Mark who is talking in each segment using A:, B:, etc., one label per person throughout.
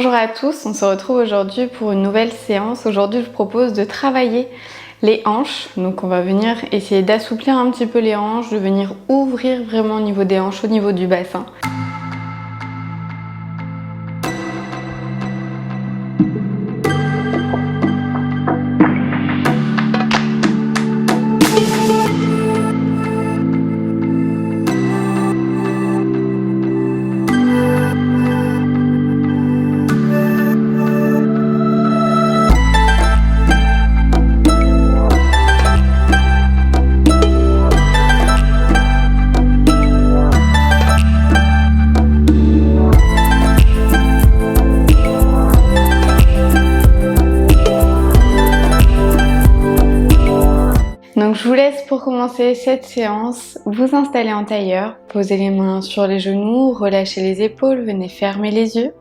A: Bonjour à tous, on se retrouve aujourd'hui pour une nouvelle séance. Aujourd'hui, je vous propose de travailler les hanches. Donc on va venir essayer d'assouplir un petit peu les hanches, de venir ouvrir vraiment au niveau des hanches, au niveau du bassin. Donc je vous laisse pour commencer cette séance, vous installer en tailleur, poser les mains sur les genoux, relâcher les épaules, venez fermer les yeux.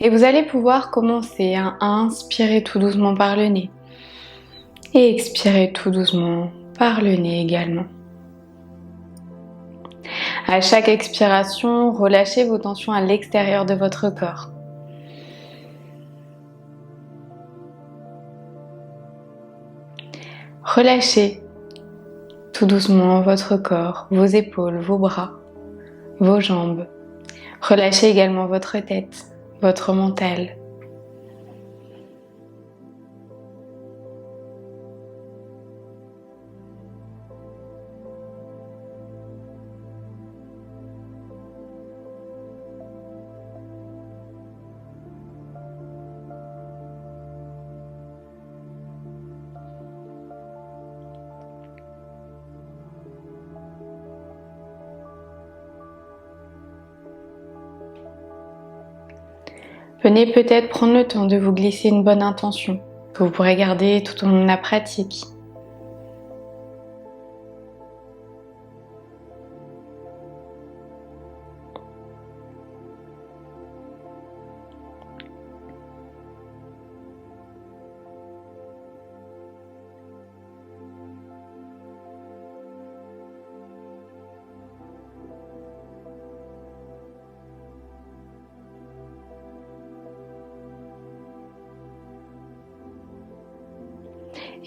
A: Et vous allez pouvoir commencer à inspirer tout doucement par le nez et expirer tout doucement par le nez également. À chaque expiration, relâchez vos tensions à l'extérieur de votre corps. Relâchez tout doucement votre corps, vos épaules, vos bras, vos jambes. Relâchez également votre tête, votre mental. Venez peut-être prendre le temps de vous glisser une bonne intention que vous pourrez garder tout au long de la pratique.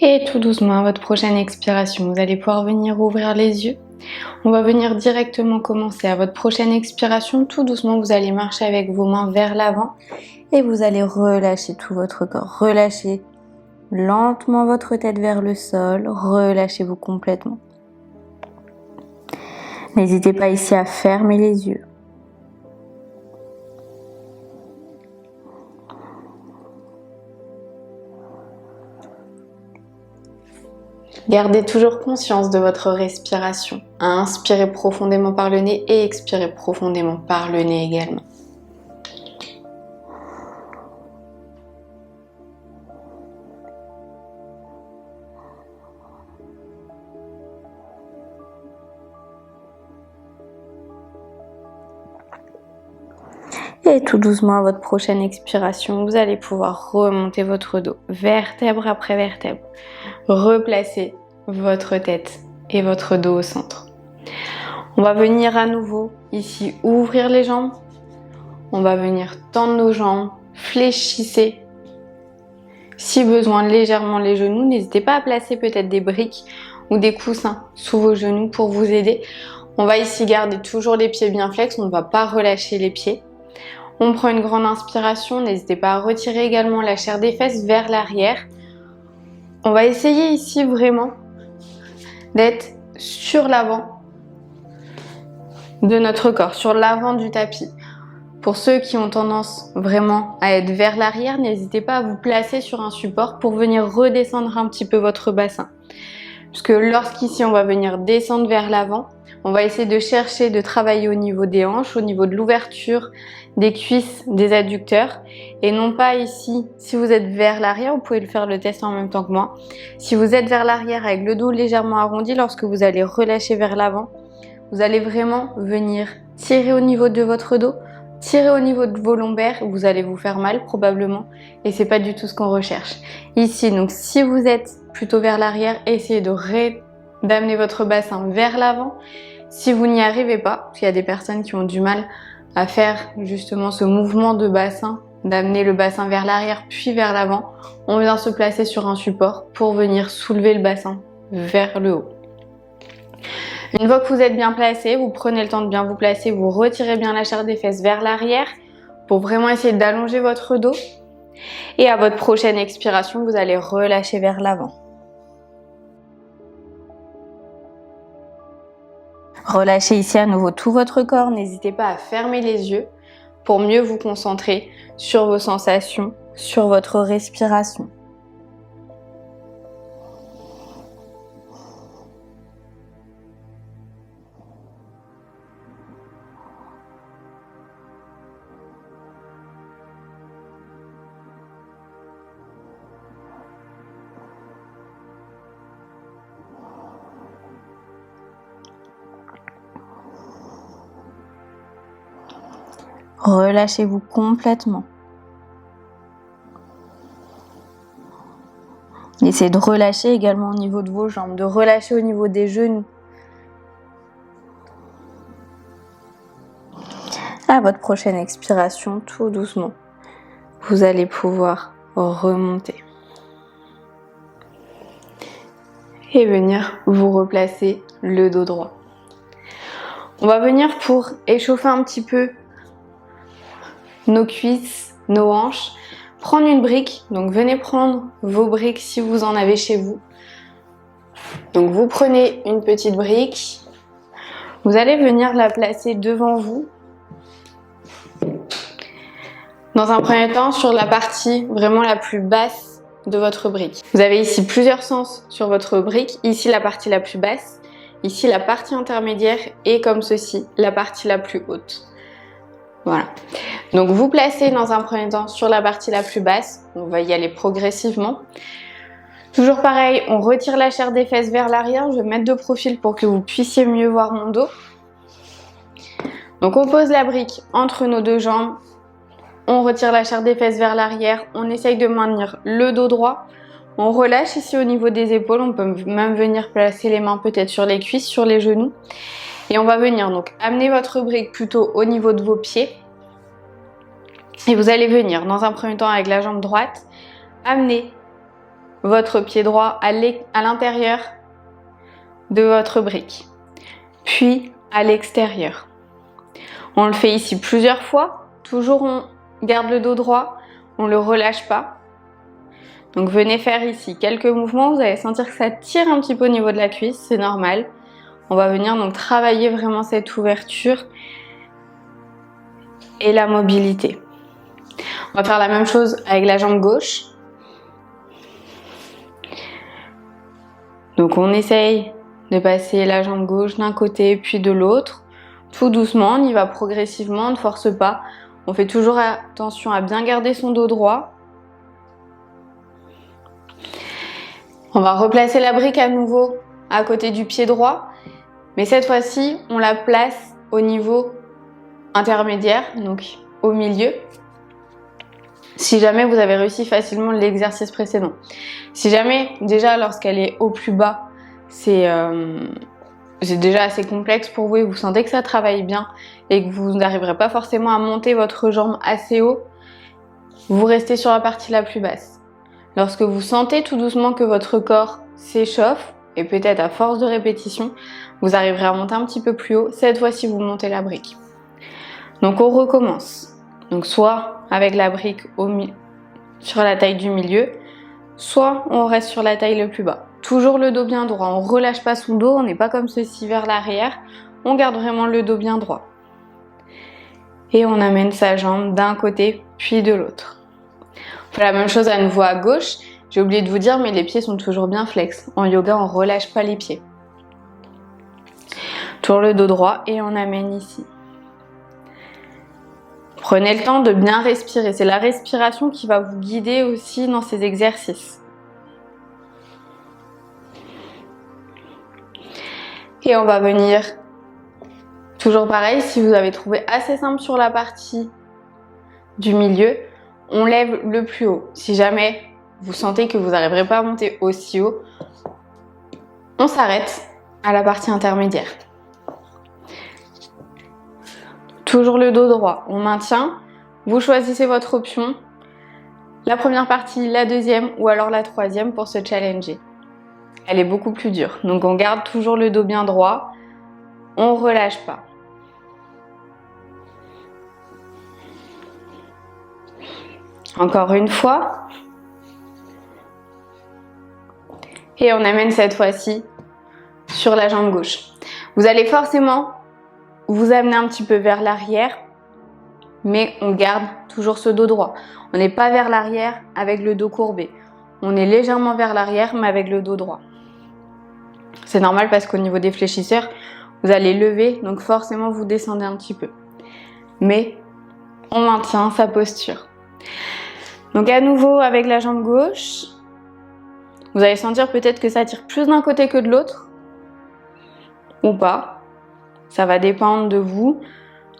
A: Et tout doucement, à votre prochaine expiration, vous allez pouvoir venir ouvrir les yeux. On va venir directement commencer. À votre prochaine expiration, tout doucement, vous allez marcher avec vos mains vers l'avant et vous allez relâcher tout votre corps. Relâchez lentement votre tête vers le sol, relâchez-vous complètement. N'hésitez pas ici à fermer les yeux. Gardez toujours conscience de votre respiration. Inspirez profondément par le nez et expirez profondément par le nez également. Et tout doucement, à votre prochaine expiration, vous allez pouvoir remonter votre dos, vertèbre après vertèbre. Replacez votre tête et votre dos au centre. On va venir à nouveau ici ouvrir les jambes. On va venir tendre nos jambes, fléchissez. Si besoin, légèrement les genoux. N'hésitez pas à placer peut-être des briques ou des coussins sous vos genoux pour vous aider. On va ici garder toujours les pieds bien flex, on ne va pas relâcher les pieds. On prend une grande inspiration, n'hésitez pas à retirer également la chair des fesses vers l'arrière. On va essayer ici vraiment d'être sur l'avant de notre corps, sur l'avant du tapis. Pour ceux qui ont tendance vraiment à être vers l'arrière, n'hésitez pas à vous placer sur un support pour venir redescendre un petit peu votre bassin. Puisque lorsqu'ici on va venir descendre vers l'avant, on va essayer de chercher de travailler au niveau des hanches, au niveau de l'ouverture des cuisses, des adducteurs, et non pas ici. Si vous êtes vers l'arrière, vous pouvez le faire le test en même temps que moi. Si vous êtes vers l'arrière avec le dos légèrement arrondi, lorsque vous allez relâcher vers l'avant, vous allez vraiment venir tirer au niveau de votre dos, tirer au niveau de vos lombaires, vous allez vous faire mal probablement, et c'est pas du tout ce qu'on recherche. Ici, donc si vous êtes plutôt vers l'arrière, essayez d'amener votre bassin vers l'avant. Si vous n'y arrivez pas, parce qu'il y a des personnes qui ont du mal à faire justement ce mouvement de bassin, d'amener le bassin vers l'arrière puis vers l'avant, on vient se placer sur un support pour venir soulever le bassin vers le haut. Une fois que vous êtes bien placé, vous prenez le temps de bien vous placer, vous retirez bien la chair des fesses vers l'arrière pour vraiment essayer d'allonger votre dos. Et à votre prochaine expiration, vous allez relâcher vers l'avant. Relâchez ici à nouveau tout votre corps, n'hésitez pas à fermer les yeux pour mieux vous concentrer sur vos sensations, sur votre respiration. Relâchez-vous complètement. Essayez de relâcher également au niveau de vos jambes, de relâcher au niveau des genoux. À votre prochaine expiration, tout doucement, vous allez pouvoir remonter. Et venir vous replacer le dos droit. On va venir pour échauffer un petit peu nos cuisses, nos hanches, prendre une brique. Donc venez prendre vos briques si vous en avez chez vous. Donc vous prenez une petite brique, vous allez venir la placer devant vous. Dans un premier temps, sur la partie vraiment la plus basse de votre brique. Vous avez ici plusieurs sens sur votre brique. Ici la partie la plus basse, ici la partie intermédiaire et comme ceci, la partie la plus haute. Voilà. Donc vous placez dans un premier temps sur la partie la plus basse. On va y aller progressivement. Toujours pareil, on retire la chair des fesses vers l'arrière. Je vais me mettre de profil pour que vous puissiez mieux voir mon dos. Donc on pose la brique entre nos deux jambes. On retire la chair des fesses vers l'arrière. On essaye de maintenir le dos droit. On relâche ici au niveau des épaules. On peut même venir placer les mains peut-être sur les cuisses, sur les genoux. Et on va venir donc amener votre brique plutôt au niveau de vos pieds. Et vous allez venir dans un premier temps avec la jambe droite, amener votre pied droit à l'intérieur de votre brique, puis à l'extérieur. On le fait ici plusieurs fois. Toujours on garde le dos droit, on ne le relâche pas. Donc venez faire ici quelques mouvements. Vous allez sentir que ça tire un petit peu au niveau de la cuisse, c'est normal. On va venir donc travailler vraiment cette ouverture et la mobilité. On va faire la même chose avec la jambe gauche. Donc on essaye de passer la jambe gauche d'un côté puis de l'autre. Tout doucement, on y va progressivement, on ne force pas. On fait toujours attention à bien garder son dos droit. On va replacer la brique à nouveau à côté du pied droit. Mais cette fois-ci, on la place au niveau intermédiaire, donc au milieu. Si jamais vous avez réussi facilement l'exercice précédent. Si jamais, déjà lorsqu'elle est au plus bas, c'est déjà assez complexe pour vous et vous sentez que ça travaille bien et que vous n'arriverez pas forcément à monter votre jambe assez haut, vous restez sur la partie la plus basse. Lorsque vous sentez tout doucement que votre corps s'échauffe, et peut-être à force de répétition, vous arriverez à monter un petit peu plus haut. Cette fois-ci, vous montez la brique. Donc on recommence. Donc soit avec la brique sur la taille du milieu, soit on reste sur la taille le plus bas. Toujours le dos bien droit, on ne relâche pas son dos, on n'est pas comme ceci vers l'arrière, on garde vraiment le dos bien droit. Et on amène sa jambe d'un côté puis de l'autre. On fait la même chose à nouveau à gauche. J'ai oublié de vous dire, mais les pieds sont toujours bien flex. En yoga, on ne relâche pas les pieds. Toujours le dos droit et on amène ici. Prenez le temps de bien respirer. C'est la respiration qui va vous guider aussi dans ces exercices. Et on va venir, toujours pareil, si vous avez trouvé assez simple sur la partie du milieu, on lève le plus haut. Si jamais vous sentez que vous n'arriverez pas à monter aussi haut, on s'arrête à la partie intermédiaire. toujours le dos droit. On maintient, vous choisissez votre option. La première partie, la deuxième ou alors la troisième pour se challenger. Elle est beaucoup plus dure. Donc on garde toujours le dos bien droit. On relâche pas. Encore une fois. Et on amène cette fois-ci sur la jambe gauche. Vous allez forcément vous amener un petit peu vers l'arrière, mais on garde toujours ce dos droit. On n'est pas vers l'arrière avec le dos courbé. On est légèrement vers l'arrière, mais avec le dos droit. C'est normal parce qu'au niveau des fléchisseurs, vous allez lever, donc forcément vous descendez un petit peu. Mais on maintient sa posture. Donc à nouveau avec la jambe gauche, vous allez sentir peut-être que ça tire plus d'un côté que de l'autre, ou pas. Ça va dépendre de vous,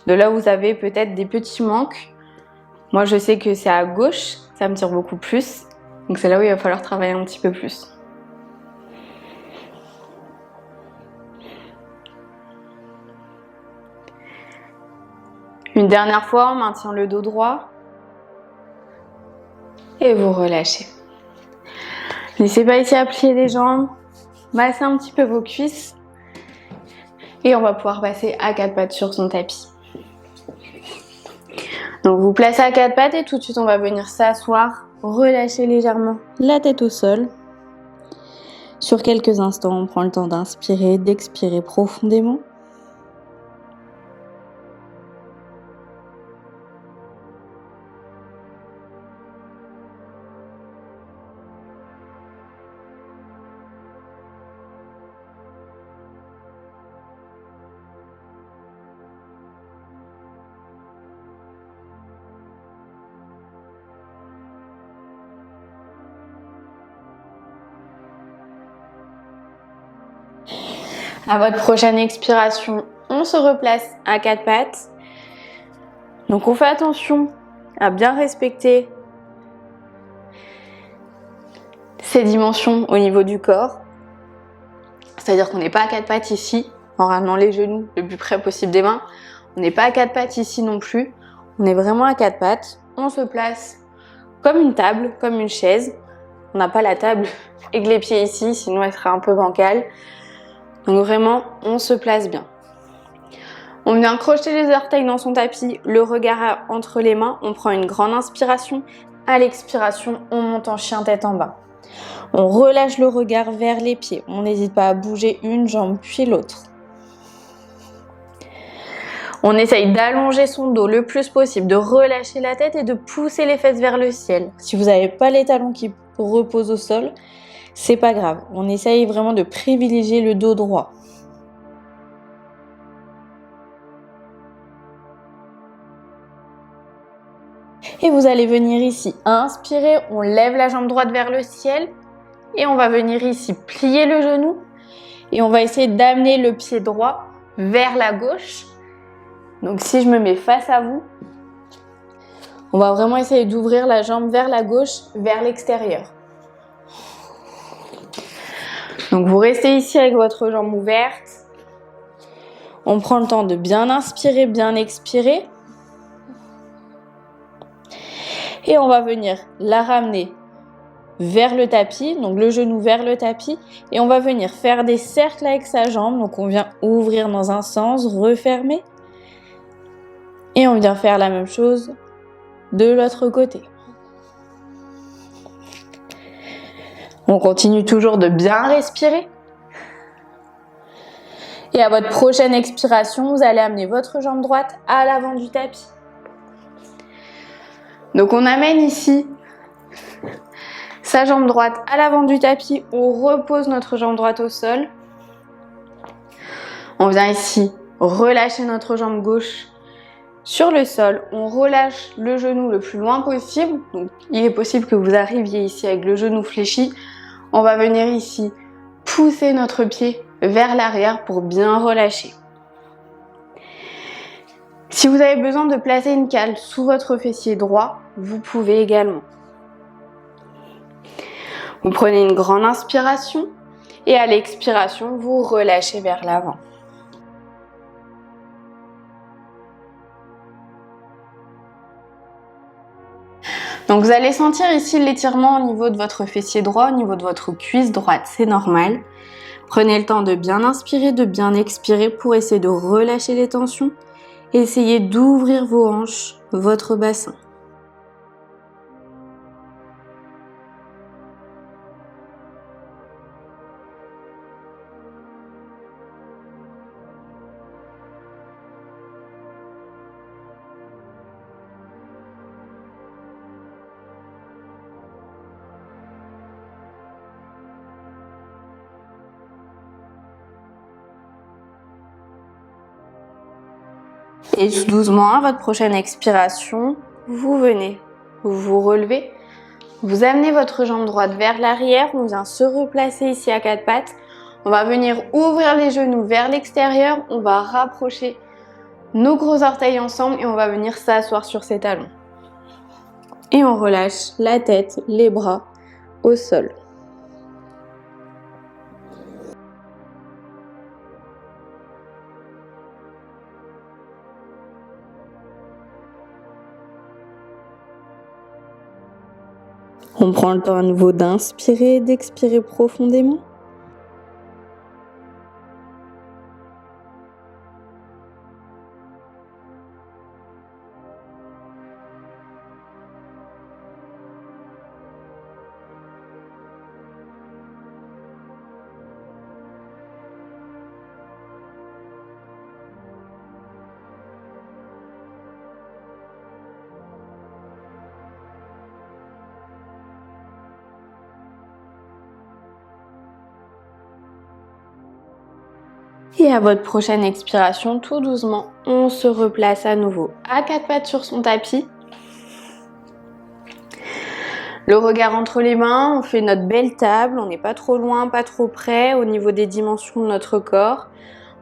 A: de là où vous avez peut-être des petits manques. Moi je sais que c'est à gauche, ça me tire beaucoup plus, donc c'est là où il va falloir travailler un petit peu plus. Une dernière fois, on maintient le dos droit et vous relâchez. N'hésitez pas ici à plier les jambes, masser un petit peu vos cuisses et on va pouvoir passer à quatre pattes sur son tapis. Donc vous placez à quatre pattes et tout de suite on va venir s'asseoir, relâcher légèrement la tête au sol. Sur quelques instants, on prend le temps d'inspirer, d'expirer profondément. À votre prochaine expiration, on se replace à quatre pattes. Donc on fait attention à bien respecter ces dimensions au niveau du corps. C'est-à-dire qu'on n'est pas à quatre pattes ici, en ramenant les genoux le plus près possible des mains. On n'est pas à quatre pattes ici non plus. On est vraiment à quatre pattes. On se place comme une table, comme une chaise. On n'a pas la table et les pieds ici, sinon elle serait un peu bancale. Donc vraiment, on se place bien. On vient crocheter les orteils dans son tapis, le regard entre les mains. On prend une grande inspiration. À l'expiration, on monte en chien tête en bas. On relâche le regard vers les pieds. On n'hésite pas à bouger une jambe puis l'autre. On essaye d'allonger son dos le plus possible, de relâcher la tête et de pousser les fesses vers le ciel. Si vous n'avez pas les talons qui reposent au sol, c'est pas grave. On essaye vraiment de privilégier le dos droit. Et vous allez venir ici, inspirer, on lève la jambe droite vers le ciel et on va venir ici plier le genou et on va essayer d'amener le pied droit vers la gauche. Donc si je me mets face à vous, on va vraiment essayer d'ouvrir la jambe vers la gauche, vers l'extérieur. Donc vous restez ici avec votre jambe ouverte. On prend le temps de bien inspirer, bien expirer. Et on va venir la ramener vers le tapis, donc le genou vers le tapis. Et on va venir faire des cercles avec sa jambe. Donc on vient ouvrir dans un sens, refermer. Et on vient faire la même chose de l'autre côté. On continue toujours de bien respirer. Et à votre prochaine expiration, vous allez amener votre jambe droite à l'avant du tapis. Donc on amène ici sa jambe droite à l'avant du tapis. On repose notre jambe droite au sol. On vient ici relâcher notre jambe gauche sur le sol. On relâche le genou le plus loin possible. Donc il est possible que vous arriviez ici avec le genou fléchi. On va venir ici pousser notre pied vers l'arrière pour bien relâcher. Si vous avez besoin de placer une cale sous votre fessier droit, vous pouvez également. Vous prenez une grande inspiration et à l'expiration, vous relâchez vers l'avant. Donc vous allez sentir ici l'étirement au niveau de votre fessier droit, au niveau de votre cuisse droite, c'est normal. Prenez le temps de bien inspirer, de bien expirer pour essayer de relâcher les tensions. Essayez d'ouvrir vos hanches, votre bassin. Et doucement, à votre prochaine expiration, vous venez, vous vous relevez, vous amenez votre jambe droite vers l'arrière, on vient se replacer ici à quatre pattes. On va venir ouvrir les genoux vers l'extérieur, on va rapprocher nos gros orteils ensemble et on va venir s'asseoir sur ses talons. Et on relâche la tête, les bras au sol. On prend le temps à nouveau d'inspirer et d'expirer profondément. Et à votre prochaine expiration, tout doucement, on se replace à nouveau à quatre pattes sur son tapis. Le regard entre les mains, on fait notre belle table, on n'est pas trop loin, pas trop près au niveau des dimensions de notre corps.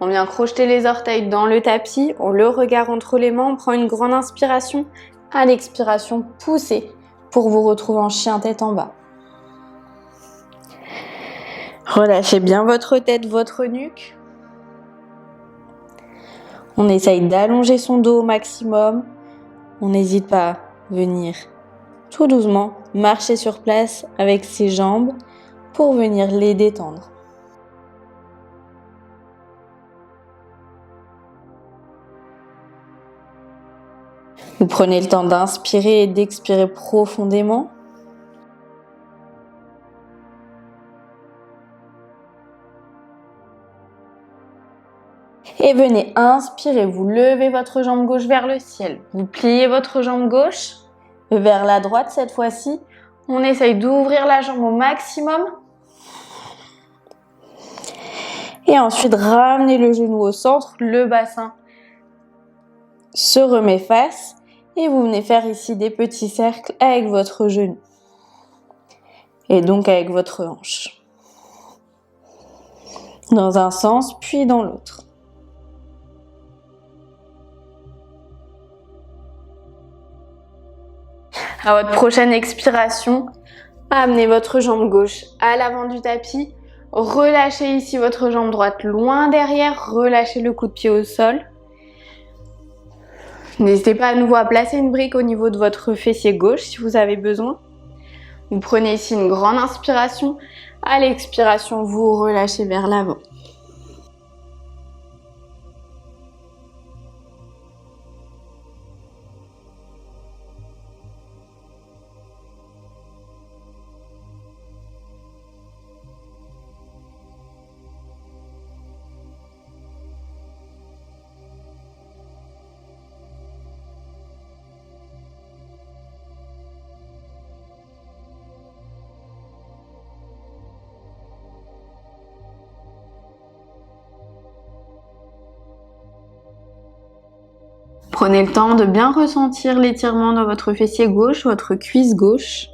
A: On vient crocheter les orteils dans le tapis, on le regard entre les mains, on prend une grande inspiration. À l'expiration, poussez pour vous retrouver en chien tête en bas. Relâchez bien votre tête, votre nuque. On essaye d'allonger son dos au maximum. On n'hésite pas à venir tout doucement marcher sur place avec ses jambes pour venir les détendre. Vous prenez le temps d'inspirer et d'expirer profondément. Et venez inspirer, vous levez votre jambe gauche vers le ciel. Vous pliez votre jambe gauche vers la droite cette fois-ci. On essaye d'ouvrir la jambe au maximum. Et ensuite, ramenez le genou au centre, le bassin se remet face. Et vous venez faire ici des petits cercles avec votre genou. Et donc avec votre hanche. Dans un sens, puis dans l'autre. À votre prochaine expiration, amenez votre jambe gauche à l'avant du tapis. Relâchez ici votre jambe droite loin derrière. Relâchez le coup de pied au sol. N'hésitez pas à nouveau à placer une brique au niveau de votre fessier gauche si vous avez besoin. Vous prenez ici une grande inspiration. À l'expiration, vous relâchez vers l'avant. Prenez le temps de bien ressentir l'étirement dans votre fessier gauche, votre cuisse gauche.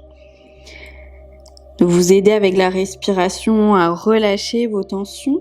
A: De vous aider avec la respiration à relâcher vos tensions.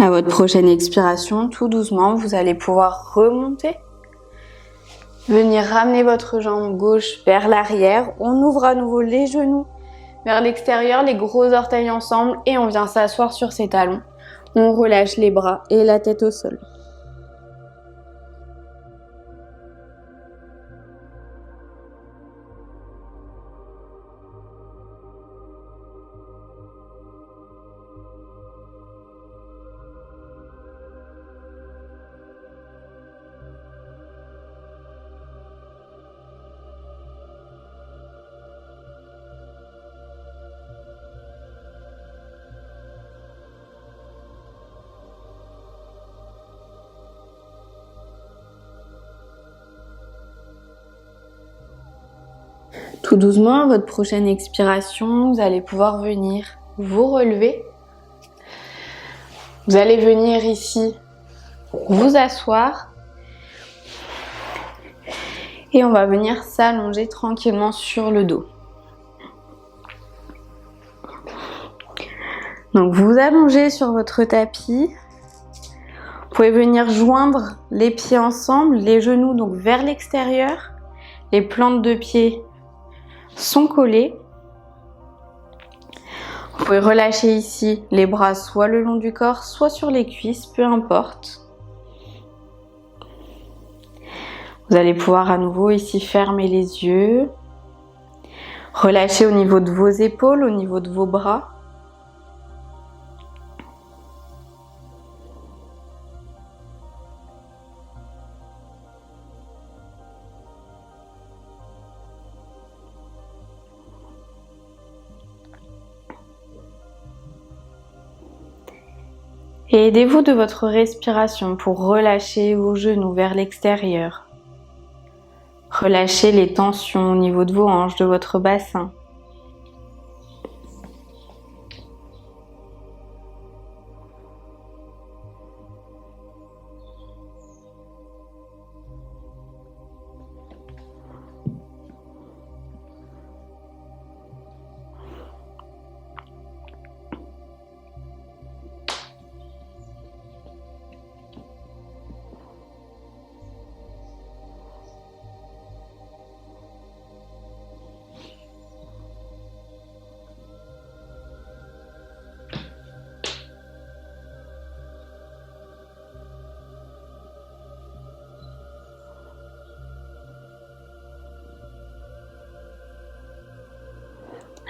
A: À votre prochaine expiration, tout doucement, vous allez pouvoir remonter. Venir ramener votre jambe gauche vers l'arrière. On ouvre à nouveau les genoux vers l'extérieur, les gros orteils ensemble et on vient s'asseoir sur ses talons. On relâche les bras et la tête au sol. Tout doucement, à votre prochaine expiration, vous allez pouvoir venir vous relever. Vous allez venir ici vous asseoir et on va venir s'allonger tranquillement sur le dos. Donc vous vous allongez sur votre tapis. Vous pouvez venir joindre les pieds ensemble, les genoux donc vers l'extérieur. Les plantes de pied sont collées. Vous pouvez relâcher ici les bras soit le long du corps, soit sur les cuisses, peu importe. Vous allez pouvoir à nouveau ici fermer les yeux. Relâcher au niveau de vos épaules, au niveau de vos bras. Et aidez-vous de votre respiration pour relâcher vos genoux vers l'extérieur. Relâchez les tensions au niveau de vos hanches, de votre bassin.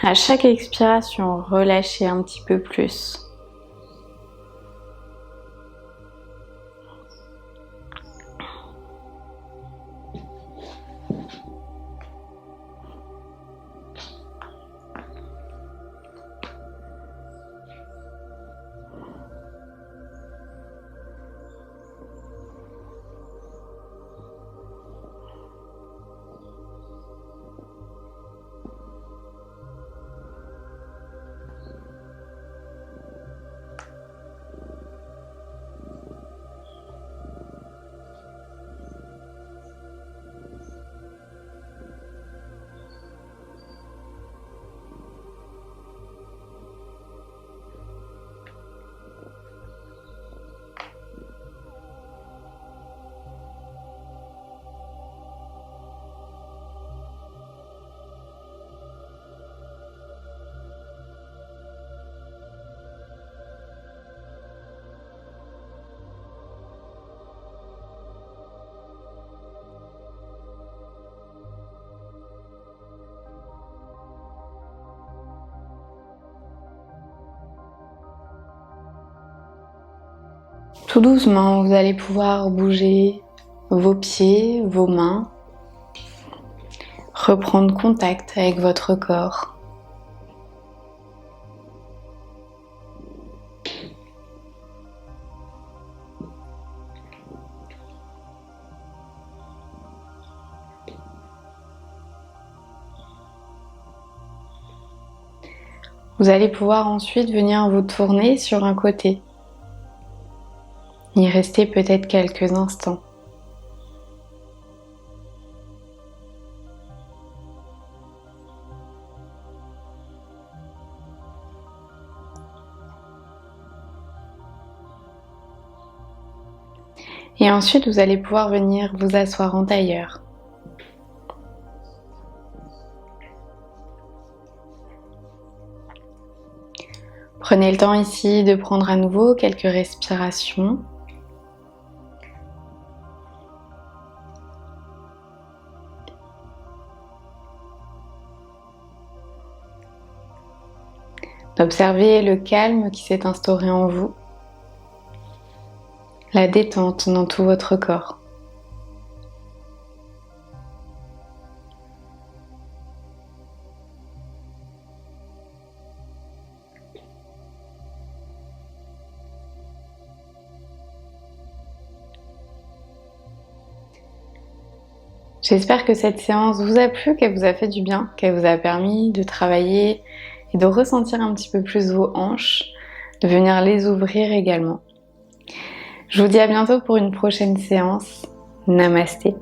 A: À chaque expiration, relâchez un petit peu plus. Tout doucement, vous allez pouvoir bouger vos pieds, vos mains, reprendre contact avec votre corps. Vous allez pouvoir ensuite venir vous tourner sur un côté. Y rester peut-être quelques instants. Et ensuite, vous allez pouvoir venir vous asseoir en tailleur. Prenez le temps ici de prendre à nouveau quelques respirations. Observez le calme qui s'est instauré en vous, la détente dans tout votre corps. J'espère que cette séance vous a plu, qu'elle vous a fait du bien, qu'elle vous a permis de travailler et de ressentir un petit peu plus vos hanches, de venir les ouvrir également. Je vous dis à bientôt pour une prochaine séance. Namasté.